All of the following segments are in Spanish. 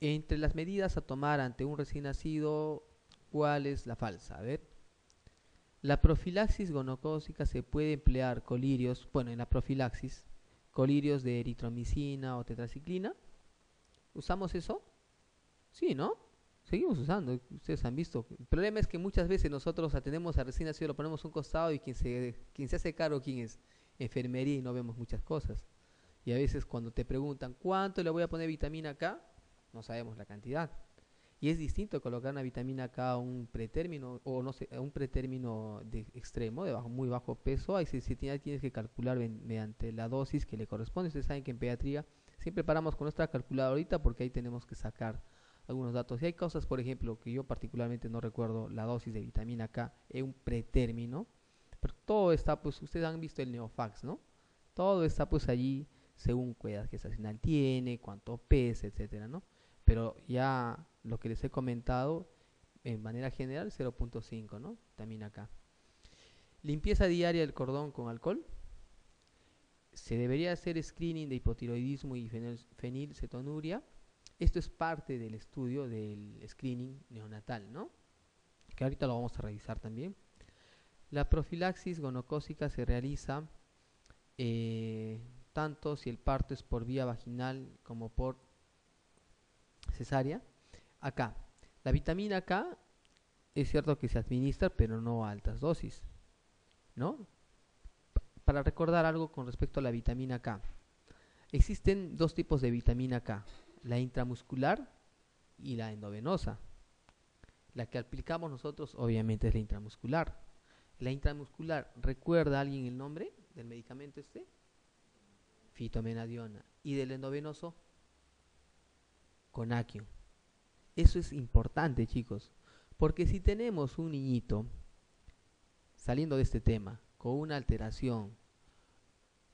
Entre las medidas a tomar ante un recién nacido, ¿cuál es la falsa? A ver. La profilaxis gonocócica se puede emplear colirios, bueno, en la profilaxis, colirios de eritromicina o tetraciclina. ¿Usamos eso? Sí, ¿no? Seguimos usando, ustedes han visto. El problema es que muchas veces nosotros atendemos a recién nacido, lo ponemos a un costado y quien se hace cargo, quién es enfermería y no vemos muchas cosas. Y a veces cuando te preguntan cuánto le voy a poner vitamina K, no sabemos la cantidad. Y es distinto colocar una vitamina K a un pretérmino, o no sé, a un pretérmino de extremo, de bajo, muy bajo peso. Ahí sí, tienes que calcular mediante la dosis que le corresponde. Ustedes saben que en pediatría siempre paramos con nuestra calculadorita porque ahí tenemos que sacar algunos datos. Y hay cosas, por ejemplo, que yo particularmente no recuerdo la dosis de vitamina K en un pretérmino. Pero todo está, pues ustedes han visto el Neofax, ¿no? Todo está pues allí según qué edad gestacional tiene, cuánto pesa, etcétera, ¿no? Pero ya lo que les he comentado en manera general 0.5, ¿no? También acá. Limpieza diaria del cordón con alcohol. Se debería hacer screening de hipotiroidismo y fenilcetonuria. Esto es parte del estudio del screening neonatal, ¿no? Que ahorita lo vamos a revisar también. La profilaxis gonocócica se realiza tanto si el parto es por vía vaginal como por cesárea. Acá, la vitamina K es cierto que se administra, pero no a altas dosis, ¿no? Para recordar algo con respecto a la vitamina K, existen dos tipos de vitamina K, la intramuscular y la endovenosa. La que aplicamos nosotros obviamente es la intramuscular. La intramuscular, ¿recuerda a alguien el nombre del medicamento este? Fitomenadiona. Y del endovenoso, Conaquio. Eso es importante, chicos, porque si tenemos un niñito, saliendo de este tema, con una alteración,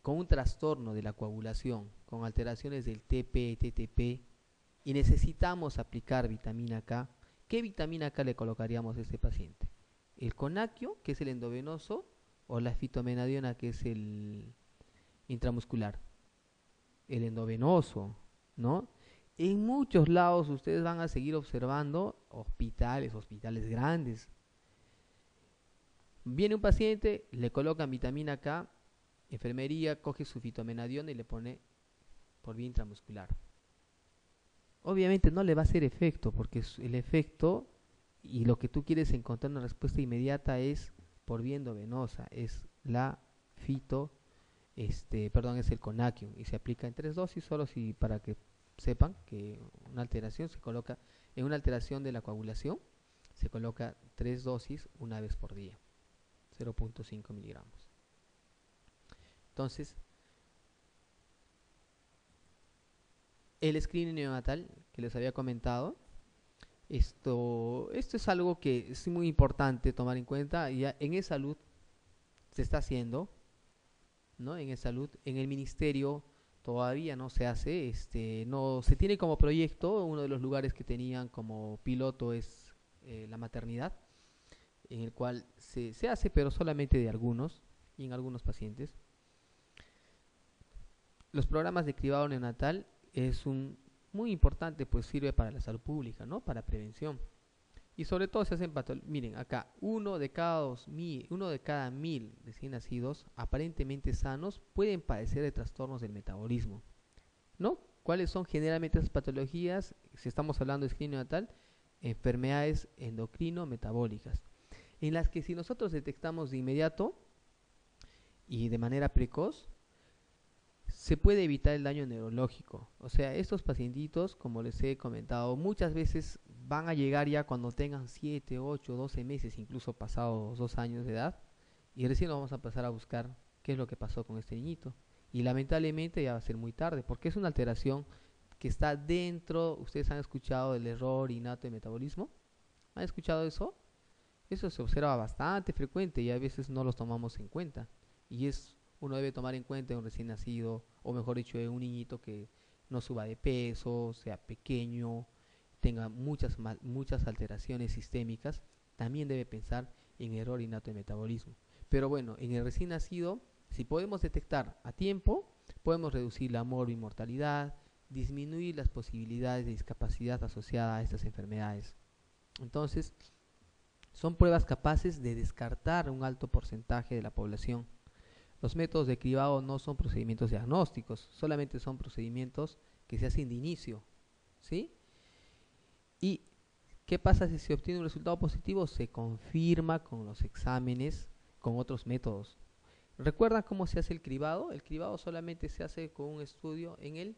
con un trastorno de la coagulación, con alteraciones del TP, TTP, y necesitamos aplicar vitamina K, ¿qué vitamina K le colocaríamos a este paciente? ¿El conaquio, que es el endovenoso, o la fitomenadiona, que es el intramuscular? El endovenoso, ¿no? En muchos lados ustedes van a seguir observando hospitales grandes. Viene un paciente, le colocan vitamina K, enfermería coge su fitomenadiona y le pone por vía intramuscular. Obviamente no le va a hacer efecto, porque el efecto y lo que tú quieres encontrar una respuesta inmediata es por vía endovenosa, es la fito, es el conaquio, y se aplica en 3 dosis, solo si para que sepan que una alteración se coloca, en una alteración de la coagulación, se coloca 3 dosis una vez por día, 0.5 miligramos. Entonces, el screening neonatal que les había comentado, esto es algo que es muy importante tomar en cuenta. Ya en eSalud se está haciendo, ¿no? En eSalud, en el ministerio todavía no se hace, no se tiene como proyecto. Uno de los lugares que tenían como piloto es la maternidad, en el cual se hace, pero solamente de algunos y en algunos pacientes. Los programas de cribado neonatal es un muy importante, pues sirve para la salud pública, ¿no? Para prevención. Y sobre todo se hacen miren, acá, uno de cada 1000 recién nacidos aparentemente sanos pueden padecer de trastornos del metabolismo, ¿no? ¿Cuáles son generalmente esas patologías? Si estamos hablando de screening neonatal, enfermedades endocrino-metabólicas, en las que si nosotros detectamos de inmediato y de manera precoz, se puede evitar el daño neurológico. O sea, estos pacientitos, como les he comentado, muchas veces van a llegar ya cuando tengan 7, 8, 12 meses, incluso pasados 2 años de edad, y recién vamos a empezar a buscar qué es lo que pasó con este niñito. Y lamentablemente ya va a ser muy tarde, porque es una alteración que está dentro. Ustedes han escuchado del error innato de metabolismo. ¿Han escuchado eso? Eso se observa bastante frecuente y a veces no los tomamos en cuenta. Y uno debe tomar en cuenta en un recién nacido, o mejor dicho, en un niñito que no suba de peso, sea pequeño, tenga muchas alteraciones sistémicas. También debe pensar en error innato de metabolismo. Pero bueno, en el recién nacido, si podemos detectar a tiempo, podemos reducir la morbimortalidad, disminuir las posibilidades de discapacidad asociada a estas enfermedades. Entonces, son pruebas capaces de descartar un alto porcentaje de la población. Los métodos de cribado no son procedimientos diagnósticos, solamente son procedimientos que se hacen de inicio, ¿sí? ¿Y qué pasa si se obtiene un resultado positivo? Se confirma con los exámenes, con otros métodos. ¿Recuerdan cómo se hace el cribado? El cribado solamente se hace con un estudio en el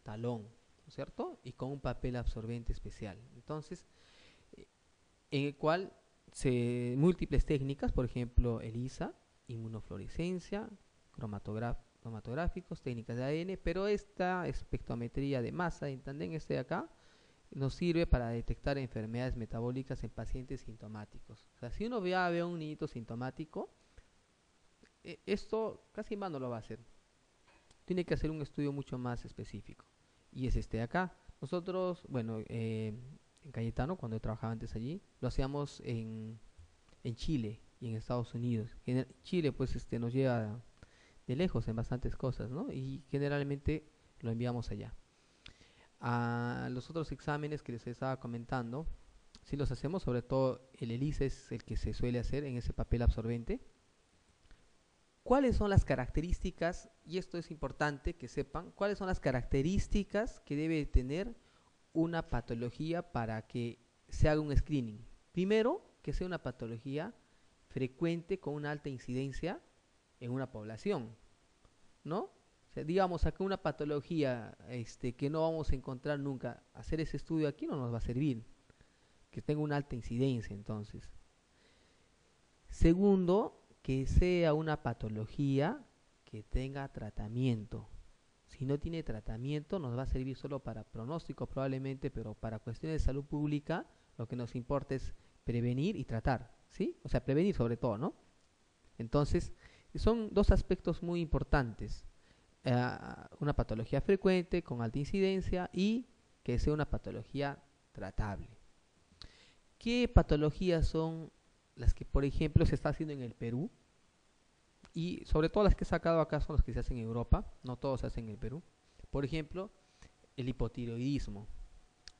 talón, ¿no es cierto? Y con un papel absorbente especial. Entonces, en el cual múltiples técnicas, por ejemplo, ELISA, inmunofluorescencia, cromatográficos, técnicas de ADN, pero esta espectrometría de masa en tandem, este de acá, nos sirve para detectar enfermedades metabólicas en pacientes sintomáticos. O sea, si uno ve a un niñito sintomático, esto casi más no lo va a hacer. Tiene que hacer un estudio mucho más específico. Y es este de acá. Nosotros, bueno, en Cayetano, cuando trabajaba antes allí, lo hacíamos en Chile y en Estados Unidos. En Chile, pues, nos lleva de lejos en bastantes cosas, ¿no? Y generalmente lo enviamos allá. A los otros exámenes que les estaba comentando, si los hacemos, sobre todo el ELISA es el que se suele hacer en ese papel absorbente. ¿Cuáles son las características? Y esto es importante que sepan, ¿cuáles son las características que debe tener una patología para que se haga un screening? Primero, que sea una patología frecuente con una alta incidencia en una población, ¿no? O sea, digamos, acá una patología que no vamos a encontrar nunca, hacer ese estudio aquí no nos va a servir, que tenga una alta incidencia, entonces. Segundo, que sea una patología que tenga tratamiento. Si no tiene tratamiento, nos va a servir solo para pronóstico probablemente, pero para cuestiones de salud pública, lo que nos importa es prevenir y tratar, ¿sí? O sea, prevenir sobre todo, ¿no? Entonces, son dos aspectos muy importantes. Una patología frecuente, con alta incidencia, y que sea una patología tratable. ¿Qué patologías son las que, por ejemplo, se está haciendo en el Perú? Y sobre todo las que he sacado acá son las que se hacen en Europa, no todos se hacen en el Perú. Por ejemplo, el hipotiroidismo,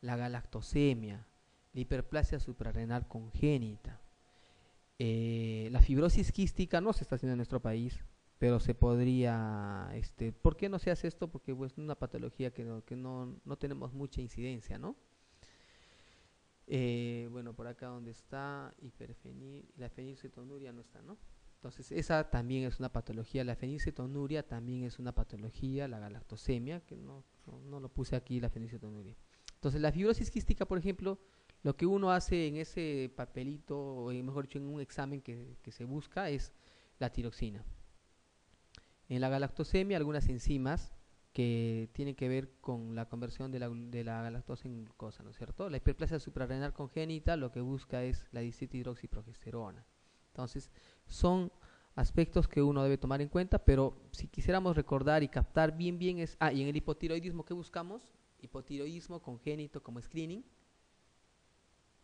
la galactosemia, la hiperplasia suprarrenal congénita. La fibrosis quística no se está haciendo en nuestro país, pero se podría, ¿por qué no se hace esto? Porque pues, es una patología que no tenemos mucha incidencia, ¿no? Bueno, por acá donde está la fenilcetonuria no está, ¿no? Entonces esa también es una patología, la fenilcetonuria también es una patología, la galactosemia, que no lo puse aquí, la fenilcetonuria. Entonces la fibrosis quística, por ejemplo, lo que uno hace en ese papelito, o mejor dicho, en un examen que se busca es la tiroxina. En la galactosemia, algunas enzimas que tienen que ver con la conversión de la galactosa en glucosa, ¿no es cierto? La hiperplasia suprarrenal congénita lo que busca es la 17-hidroxiprogesterona. Entonces, son aspectos que uno debe tomar en cuenta, pero si quisiéramos recordar y captar bien es... y en el hipotiroidismo, ¿qué buscamos? Hipotiroidismo congénito como screening,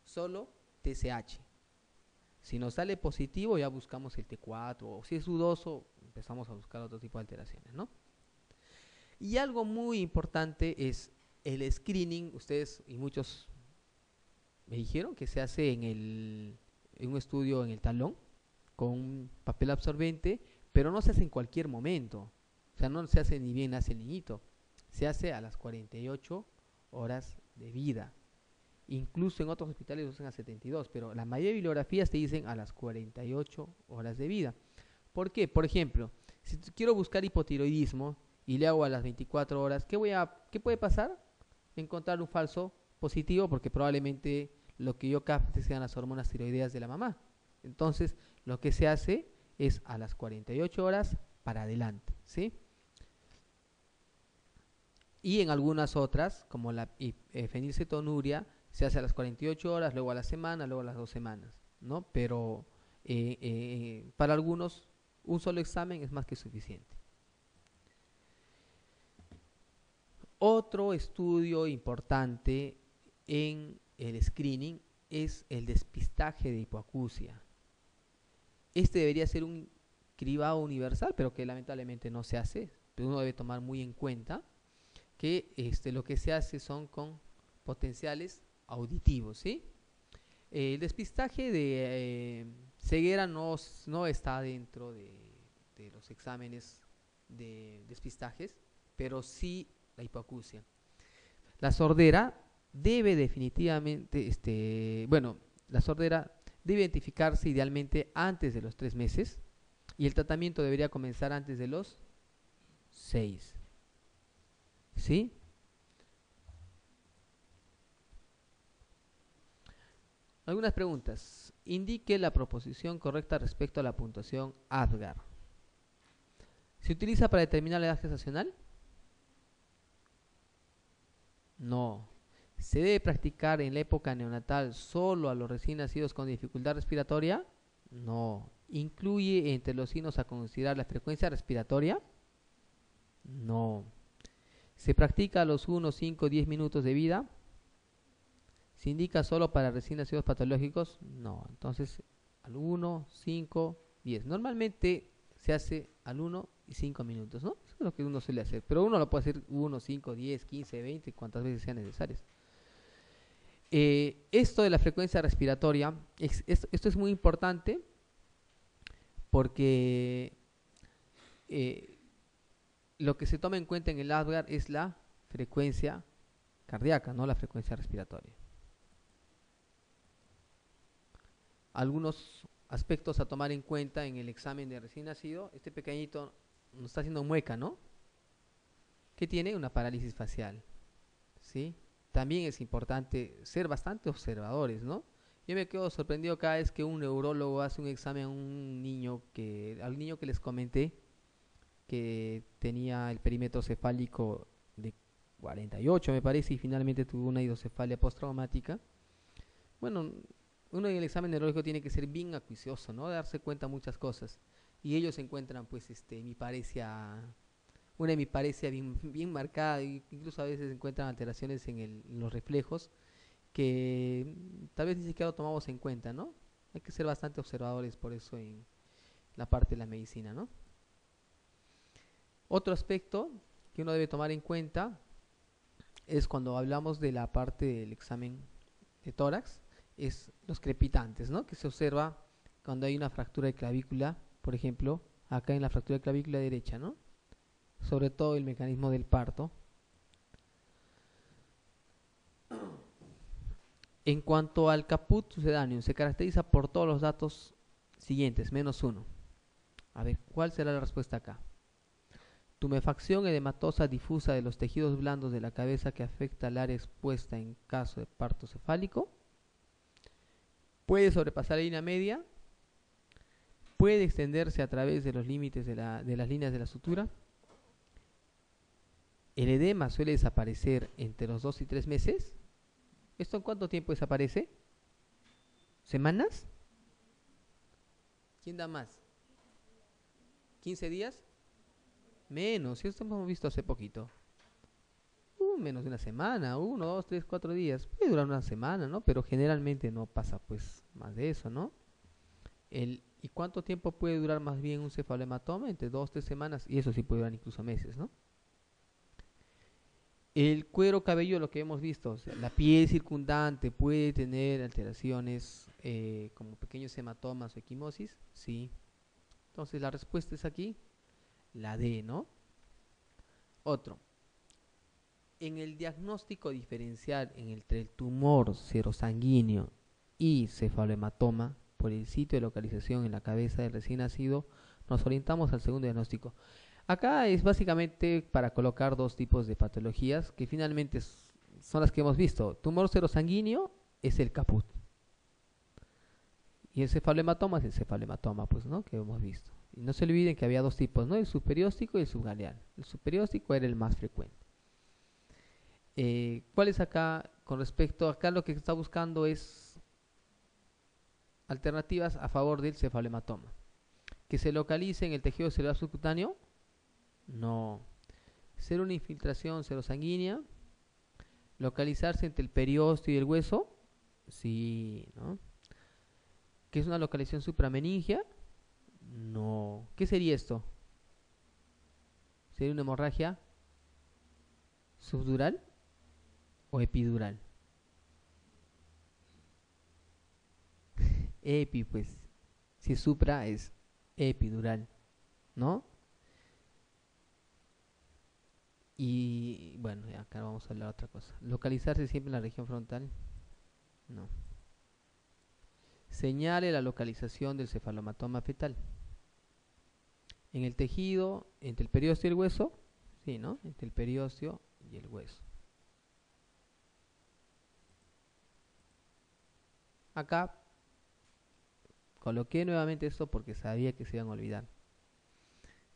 solo TSH. Si nos sale positivo, ya buscamos el T4, o si es dudoso, empezamos a buscar otro tipo de alteraciones, ¿no? Y algo muy importante es el screening. Ustedes y muchos me dijeron que se hace en un estudio en el talón con un papel absorbente, pero no se hace en cualquier momento. O sea, no se hace ni bien nace el niñito. Se hace a las 48 horas de vida. Incluso en otros hospitales lo hacen a 72, pero la mayoría de bibliografías te dicen a las 48 horas de vida. ¿Por qué? Por ejemplo, si quiero buscar hipotiroidismo y le hago a las 24 horas, ¿qué puede pasar? Encontrar un falso positivo, porque probablemente lo que yo capte sean las hormonas tiroideas de la mamá. Entonces, lo que se hace es a las 48 horas para adelante, ¿sí? Y en algunas otras, como la fenilcetonuria, se hace a las 48 horas, luego a la semana, luego a las 2 semanas, ¿no? Pero para algunos, un solo examen es más que suficiente. Otro estudio importante en el screening es el despistaje de hipoacusia. Este debería ser un cribado universal, pero que lamentablemente no se hace, pero uno debe tomar muy en cuenta que lo que se hace son con potenciales auditivos, ¿sí? El despistaje de ceguera no está dentro de los exámenes de despistajes, pero sí la hipoacusia. La sordera debe definitivamente, bueno, la sordera debe identificarse idealmente antes de los 3 meses y el tratamiento debería comenzar antes de los 6. ¿Sí? Algunas preguntas. Indique la proposición correcta respecto a la puntuación ADGAR. ¿Se utiliza para determinar la edad gestacional? No. ¿Se debe practicar en la época neonatal solo a los recién nacidos con dificultad respiratoria? No. ¿Incluye entre los signos a considerar la frecuencia respiratoria? No. ¿Se practica a los 1, 5, 10 minutos de vida? ¿Se indica solo para recién nacidos patológicos? No. Entonces, al 1, 5, 10. Normalmente se hace al 1 y 5 minutos, ¿no? Eso es lo que uno suele hacer. Pero uno lo puede hacer 1, 5, 10, 15, 20, cuantas veces sean necesarias. Esto de la frecuencia respiratoria, esto es muy importante porque lo que se toma en cuenta en el ADGAR es la frecuencia cardíaca, no la frecuencia respiratoria. Algunos aspectos a tomar en cuenta en el examen de recién nacido. Este pequeñito nos está haciendo mueca, ¿no? ¿Qué tiene? Una parálisis facial, ¿sí? También es importante ser bastante observadores, ¿no? Yo me quedo sorprendido cada vez que un neurólogo hace un examen a un niño al niño que les comenté que tenía el perímetro cefálico de 48, me parece, y finalmente tuvo una hidrocefalia postraumática. Bueno, uno en el examen neurológico tiene que ser bien acuicioso, ¿no? Darse cuenta de muchas cosas. Y ellos encuentran, pues, una hemiparesia bien marcada, incluso a veces encuentran alteraciones en los reflejos que tal vez ni siquiera lo tomamos en cuenta, ¿no? Hay que ser bastante observadores por eso en la parte de la medicina, ¿no? Otro aspecto que uno debe tomar en cuenta es cuando hablamos de la parte del examen de tórax, es los crepitantes, ¿no? Que se observa cuando hay una fractura de clavícula, por ejemplo, acá en la fractura de clavícula derecha, ¿no? Sobre todo el mecanismo del parto. En cuanto al caput sucedáneo, se caracteriza por todos los datos siguientes, -1. A ver, ¿cuál será la respuesta acá? Tumefacción edematosa difusa de los tejidos blandos de la cabeza que afecta al área expuesta en caso de parto cefálico. Puede sobrepasar la línea media. Puede extenderse a través de los límites de las líneas de la sutura. El edema suele desaparecer entre los 2 y 3 meses. ¿Esto en cuánto tiempo desaparece? ¿Semanas? ¿Quién da más? ¿15 días? Menos, esto hemos visto hace poquito. Menos de una semana, 1, 2, 3, 4 días. Puede durar una semana, ¿no? Pero generalmente no pasa pues más de eso, ¿no? ¿Y cuánto tiempo puede durar más bien un cefalohematoma? Entre 2, 3 semanas, y eso sí puede durar incluso meses, ¿no? El cuero cabelludo, lo que hemos visto, o sea, la piel circundante puede tener alteraciones como pequeños hematomas o equimosis, sí. Entonces la respuesta es aquí, la D, ¿no? Otro. En el diagnóstico diferencial entre el tumor serosanguíneo y cefalohematoma por el sitio de localización en la cabeza del recién nacido, nos orientamos al segundo diagnóstico. Acá es básicamente para colocar dos tipos de patologías que finalmente son las que hemos visto. Tumor serosanguíneo es el caput. Y el cefalohematoma es el cefalohematoma, pues, ¿no? Que hemos visto. Y no se olviden que había dos tipos, ¿no? El superióstico y el subgaleal. El superióstico era el más frecuente. ¿Cuál es acá? Con respecto, acá lo que está buscando es alternativas a favor del cefalohematoma. Que se localice en el tejido celular subcutáneo. No. Ser una infiltración serosanguínea. Localizarse entre el periósteo y el hueso. Sí, ¿no? ¿Qué es una localización suprameningia? No. ¿Qué sería esto? ¿Sería una hemorragia? ¿Subdural o epidural? Epi, pues. Si es supra, es epidural, ¿no? Y bueno, acá vamos a hablar de otra cosa. ¿Localizarse siempre en la región frontal? No. Señale la localización del cefalomatoma fetal. En el tejido, entre el periósteo y el hueso, sí, ¿no? Entre el periósteo y el hueso. Acá coloqué nuevamente esto porque sabía que se iban a olvidar.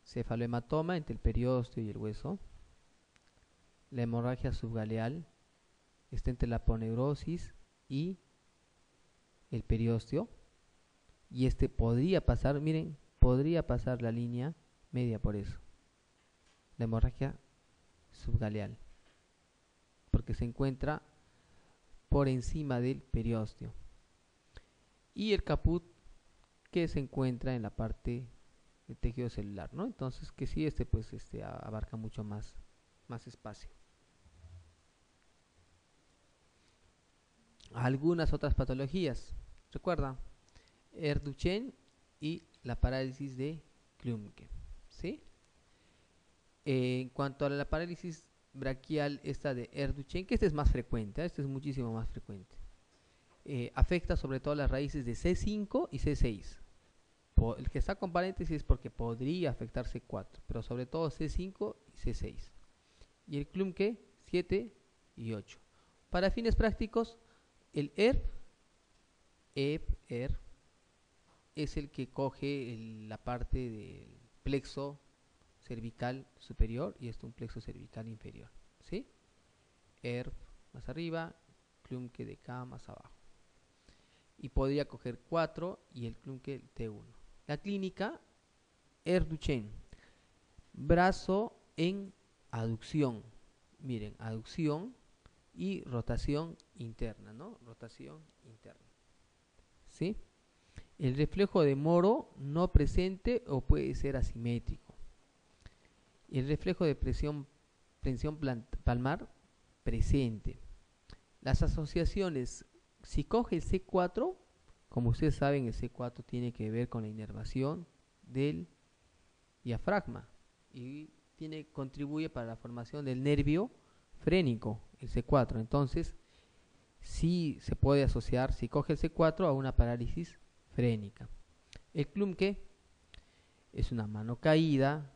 Cefalohematoma entre el periósteo y el hueso. La hemorragia subgaleal está entre la aponeurosis y el periósteo. Y este podría pasar, miren, podría pasar la línea media por eso. La hemorragia subgaleal. Porque se encuentra por encima del periósteo. Y el caput que se encuentra en la parte del tejido celular, ¿no? Entonces, que sí, pues abarca mucho más espacio. Algunas otras patologías. Recuerda, Duchenne y la parálisis de Klumpke, ¿sí? En cuanto a la parálisis braquial, esta de Duchenne, que este es más frecuente, este es muchísimo más frecuente. Afecta sobre todo las raíces de C5 y C6. El que está con paréntesis es porque podría afectar C4, pero sobre todo C5 y C6. Y el Klumpke 7 y 8. Para fines prácticos, el ER es el que coge la parte del plexo cervical superior y esto un plexo cervical inferior, ¿sí? ERP más arriba, Klumpke de acá más abajo. Y podría coger 4 y el Klumpke T1. La clínica, Duchenne, brazo en aducción. Miren, aducción y rotación interna, ¿no? Rotación interna. ¿Sí? El reflejo de Moro no presente o puede ser asimétrico. El reflejo de tensión palmar presente. Las asociaciones, si coge el C4, como ustedes saben, el C4 tiene que ver con la inervación del diafragma y contribuye para la formación del nervio frénico, el C4. Entonces, sí se puede asociar, si coge el C4, a una parálisis frénica. El Klumpke es una mano caída,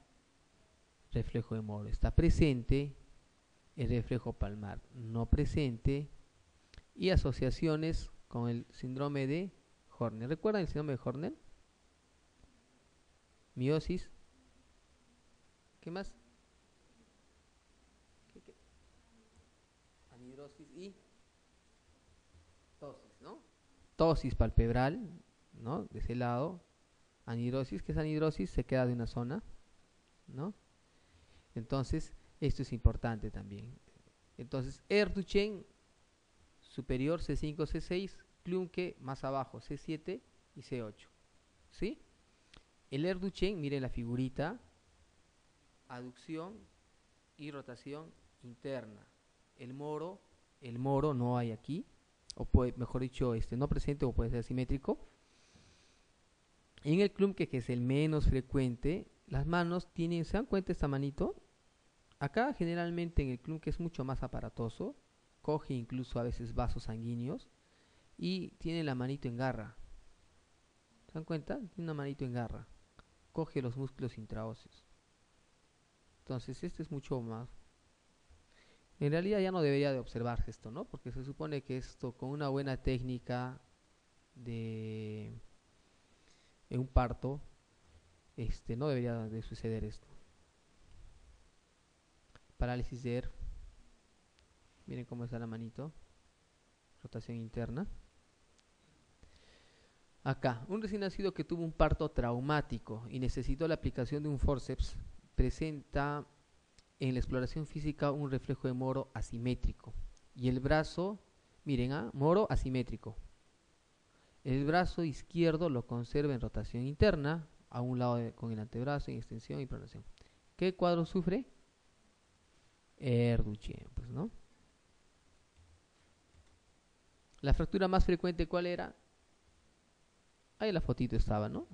reflejo de Moro está presente, el reflejo palmar no presente y asociaciones con el síndrome de Horner. ¿Recuerdan el síndrome de Horner? Miosis. ¿Qué más? ¿Qué? Anhidrosis y tosis, ¿no? Tosis palpebral, ¿no? De ese lado. Anhidrosis, ¿qué es anhidrosis? Se queda de una zona, ¿no? Entonces, esto es importante también. Entonces, Duchenne superior C5, C6, Klumpke más abajo C7 y C8. ¿Sí? El Duchenne, miren la figurita, aducción y rotación interna. El moro no hay aquí, o puede, mejor dicho, no presente o puede ser simétrico. En el Klumpke, que es el menos frecuente, las manos tienen, ¿se dan cuenta esta manito? Acá generalmente en el Klumpke es mucho más aparatoso, coge incluso a veces vasos sanguíneos y tiene la manito en garra. ¿Se dan cuenta? Tiene una manito en garra, coge los músculos intraóseos. Entonces este es mucho más. En realidad ya no debería de observarse esto, ¿no? Porque se supone que esto con una buena técnica de un parto, no debería de suceder esto. Parálisis de ERF. Miren cómo está la manito. Rotación interna. Acá, un recién nacido que tuvo un parto traumático y necesitó la aplicación de un forceps, presenta en la exploración física un reflejo de Moro asimétrico. Y el brazo, miren, Moro asimétrico. El brazo izquierdo lo conserva en rotación interna, a un lado con el antebrazo en extensión y pronación. ¿Qué cuadro sufre? Erduchen, pues, ¿no? La fractura más frecuente, ¿cuál era? Ahí la fotito estaba, ¿no?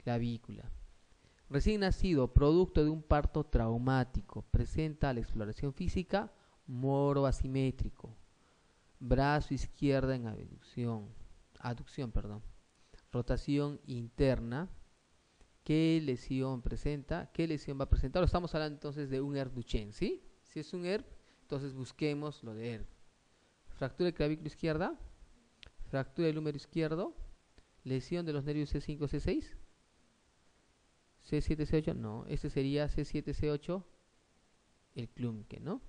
Clavícula. Recién nacido, producto de un parto traumático, presenta la exploración física moro asimétrico, brazo izquierda en aducción, perdón, rotación interna. ¿Qué lesión presenta? ¿Qué lesión va a presentar? Estamos hablando entonces de un ERP Duchenne, ¿sí? Si es un ERP, entonces busquemos lo de ERP. Fractura de clavícula izquierda, fractura del húmero izquierdo, lesión de los nervios C5, C6, C7, C8, no, este sería C7, C8, el Klumpke, ¿no?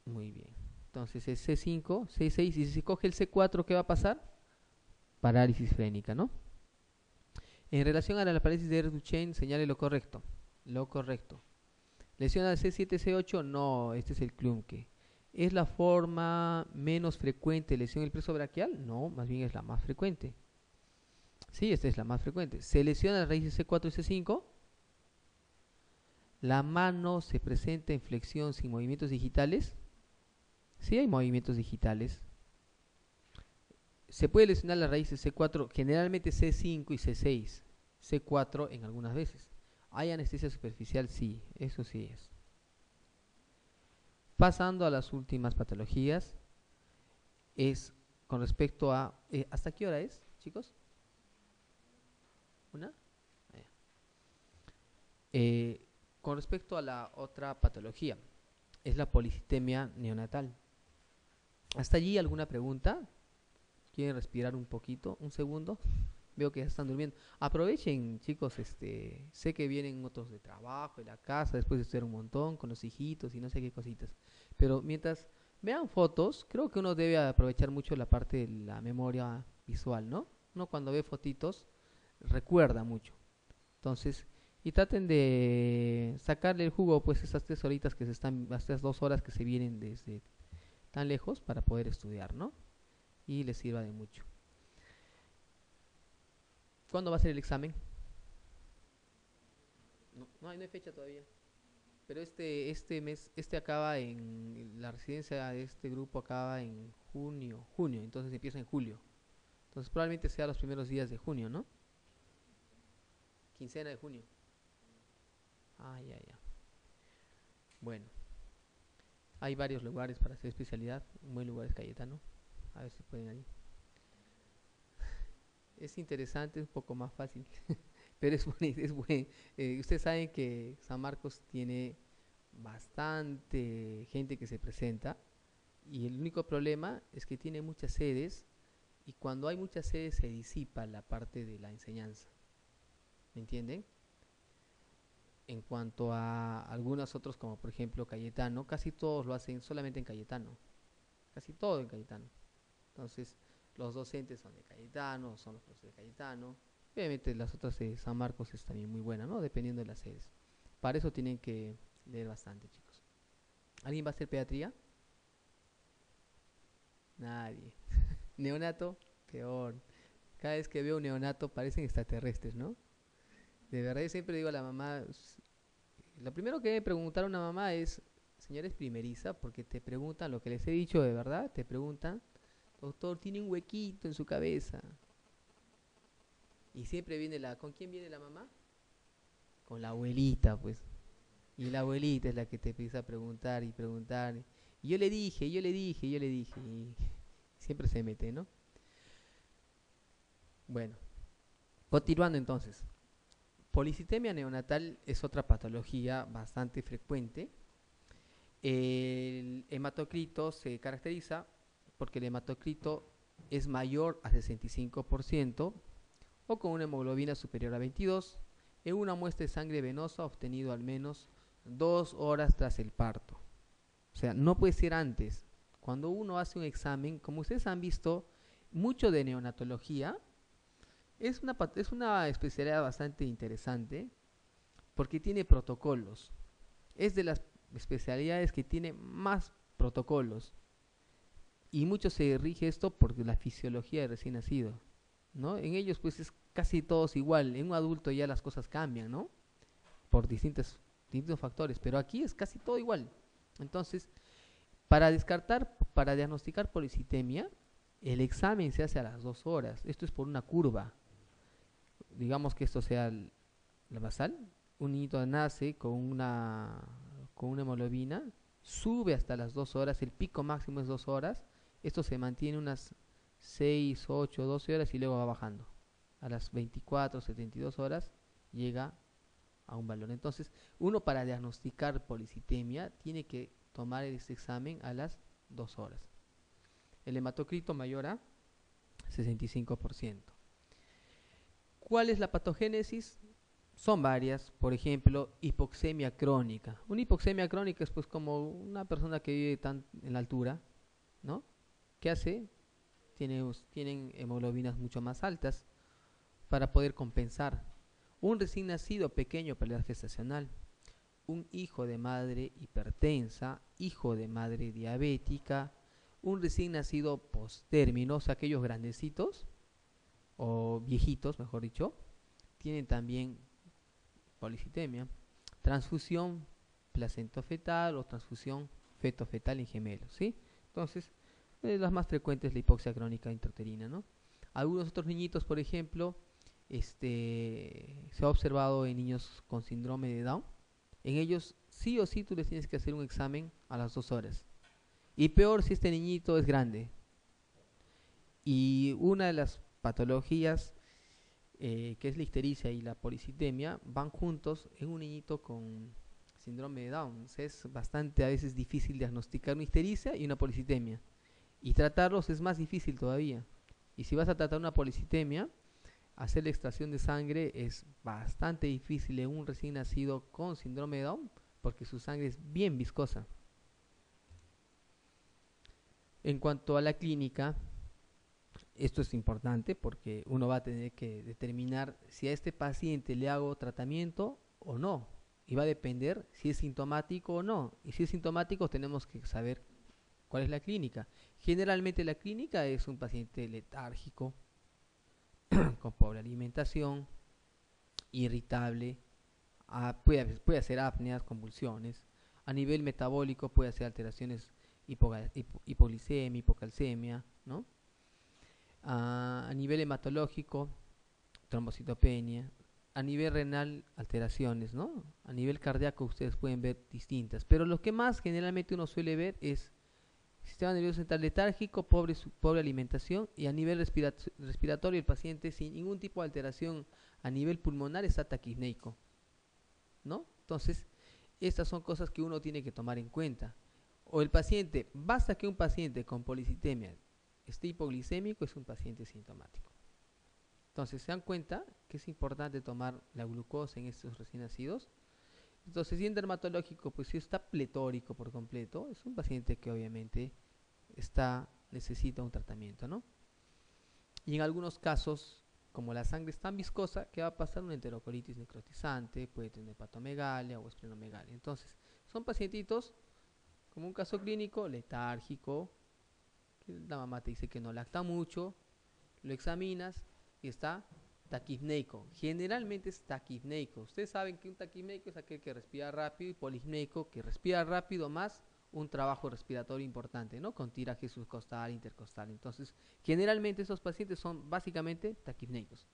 Muy bien. Entonces es C5, C6, y si se coge el C4, ¿qué va a pasar? Parálisis frénica, ¿no? En relación a la parálisis de Duchenne, señale lo correcto. Lo correcto. Lesión al C7, C8, no, este es el Klumpke. ¿Es la forma menos frecuente de lesión del plexo braquial? No, más bien es la más frecuente. Sí, esta es la más frecuente. ¿Se lesiona la raíz de C4 y C5? ¿La mano se presenta en flexión sin movimientos digitales? Sí, hay movimientos digitales. Se puede lesionar la raíz de C4, generalmente C5 y C6. C4 en algunas veces. ¿Hay anestesia superficial? Sí, eso sí es. Pasando a las últimas patologías, es con respecto a... ¿hasta qué hora es, chicos? ¿Una? Con respecto a la otra patología, es la policitemia neonatal. ¿Hasta allí alguna pregunta? ¿Quieren respirar un poquito? ¿Un segundo? Veo que ya están durmiendo. Aprovechen, chicos, sé que vienen otros de trabajo, de la casa, después de estudiar un montón con los hijitos y no sé qué cositas. Pero mientras vean fotos, creo que uno debe aprovechar mucho la parte de la memoria visual, ¿no? Uno cuando ve fotitos recuerda mucho. Entonces, y traten de sacarle el jugo, pues, esas 3 horitas que se están, estas 2 horas que se vienen desde tan lejos para poder estudiar, ¿no? Y les sirva de mucho. ¿Cuándo va a ser el examen? No hay fecha todavía. Pero este acaba la residencia de este grupo acaba en junio, entonces empieza en julio. Entonces probablemente sea los primeros días de junio, ¿no? Quincena de junio. Ah, ya. Bueno, hay varios lugares para hacer especialidad. Un buen lugar es Cayetano. A ver si pueden ahí. Es interesante, es un poco más fácil. Pero es bueno. Ustedes saben que San Marcos tiene bastante gente que se presenta y el único problema es que tiene muchas sedes y cuando hay muchas sedes se disipa la parte de la enseñanza. ¿Me entienden? En cuanto a algunos otros como por ejemplo Cayetano, casi todos lo hacen solamente en Cayetano. Casi todo en Cayetano. Entonces los docentes son de Cayetano, son los profesores de Cayetano. Obviamente las otras de San Marcos es también muy buena, ¿no? Dependiendo de las sedes. Para eso tienen que leer bastante, chicos. ¿Alguien va a hacer pediatría? Nadie. Neonato, peor. Cada vez que veo un neonato parecen extraterrestres, ¿no? De verdad, yo siempre digo a la mamá, lo primero que debe preguntar a una mamá es, señora, es primeriza, porque te preguntan lo que les he dicho de verdad, te preguntan, doctor, tiene un huequito en su cabeza. Y siempre viene ¿con quién viene la mamá? Con la abuelita, pues. Y la abuelita es la que te empieza a preguntar y preguntar. Y yo le dije. Y siempre se mete, ¿no? Bueno, continuando entonces. Policitemia neonatal es otra patología bastante frecuente. El hematocrito se caracteriza porque el hematocrito es mayor a 65% o con una hemoglobina superior a 22 en una muestra de sangre venosa obtenido al menos 2 horas tras el parto. O sea, no puede ser antes. Cuando uno hace un examen, como ustedes han visto, mucho de neonatología es una especialidad bastante interesante porque tiene protocolos. Es de las especialidades que tiene más protocolos. Y mucho se rige esto por la fisiología de recién nacido, ¿no? En ellos pues es casi todos igual. En un adulto ya las cosas cambian, ¿no? Por distintas distintos factores, pero aquí es casi todo igual. Entonces, para diagnosticar policitemia, el examen se hace a las 2 horas. Esto es por una curva. Digamos que esto sea la basal. Un niñito nace con una hemoglobina, sube hasta las 2 horas, el pico máximo es 2 horas. Esto se mantiene unas 6, 8, 12 horas y luego va bajando. A las 24, 72 horas llega a un valor. Entonces, uno para diagnosticar policitemia tiene que tomar este examen a las 2 horas. El hematocrito mayor a 65%. ¿Cuál es la patogénesis? Son varias, por ejemplo, hipoxemia crónica. Una hipoxemia crónica es pues como una persona que vive en la altura, ¿no? ¿Qué hace? Tienen hemoglobinas mucho más altas para poder compensar. Un recién nacido pequeño para la edad gestacional, un hijo de madre hipertensa, hijo de madre diabética, un recién nacido postérmino, o sea, aquellos grandecitos, o viejitos, mejor dicho, tienen también policitemia. Transfusión placentofetal o transfusión feto-fetal en gemelos, ¿sí? Entonces, las más frecuentes es la hipoxia crónica intrauterina, ¿no? Algunos otros niñitos, por ejemplo, se ha observado en niños con síndrome de Down. En ellos, sí o sí, tú les tienes que hacer un examen a las 2 horas. Y peor si este niñito es grande. Y una de las patologías, que es la ictericia y la policitemia, van juntos en un niñito con síndrome de Down. O sea, es bastante a veces difícil diagnosticar una ictericia y una policitemia. Y tratarlos es más difícil todavía. Y si vas a tratar una policitemia, hacer la extracción de sangre es bastante difícil en un recién nacido con síndrome de Down, porque su sangre es bien viscosa. En cuanto a la clínica, esto es importante porque uno va a tener que determinar si a este paciente le hago tratamiento o no. Y va a depender si es sintomático o no. Y si es sintomático tenemos que saber cuál es la clínica. Generalmente la clínica es un paciente letárgico, con pobre alimentación, irritable, puede hacer apneas, convulsiones. A nivel metabólico puede hacer alteraciones hipoglicemia, hipocalcemia, ¿no? A nivel hematológico, trombocitopenia. A nivel renal, alteraciones, ¿no? A nivel cardíaco ustedes pueden ver distintas. Pero lo que más generalmente uno suele ver es sistema nervioso central letárgico, pobre alimentación, y a nivel respiratorio el paciente sin ningún tipo de alteración a nivel pulmonar está taquipneico, ¿no? Entonces, estas son cosas que uno tiene que tomar en cuenta. O el paciente, basta que un paciente con policitemia esté hipoglicémico, es un paciente sintomático. Entonces, se dan cuenta que es importante tomar la glucosa en estos recién nacidos. Entonces, si en dermatológico, pues si está pletórico por completo, es un paciente que obviamente necesita un tratamiento, ¿no? Y en algunos casos, como la sangre es tan viscosa, ¿qué va a pasar? Una enterocolitis necrotizante, puede tener hepatomegalia o esplenomegalia. Entonces, son pacientitos, como un caso clínico, letárgico, que la mamá te dice que no lacta mucho, lo examinas y está taquipneico. Generalmente es taquipneico. Ustedes saben que un taquipneico es aquel que respira rápido, y polipneico que respira rápido más un trabajo respiratorio importante, ¿no? Con tiraje subcostal, intercostal. Entonces, generalmente esos pacientes son básicamente taquipneicos.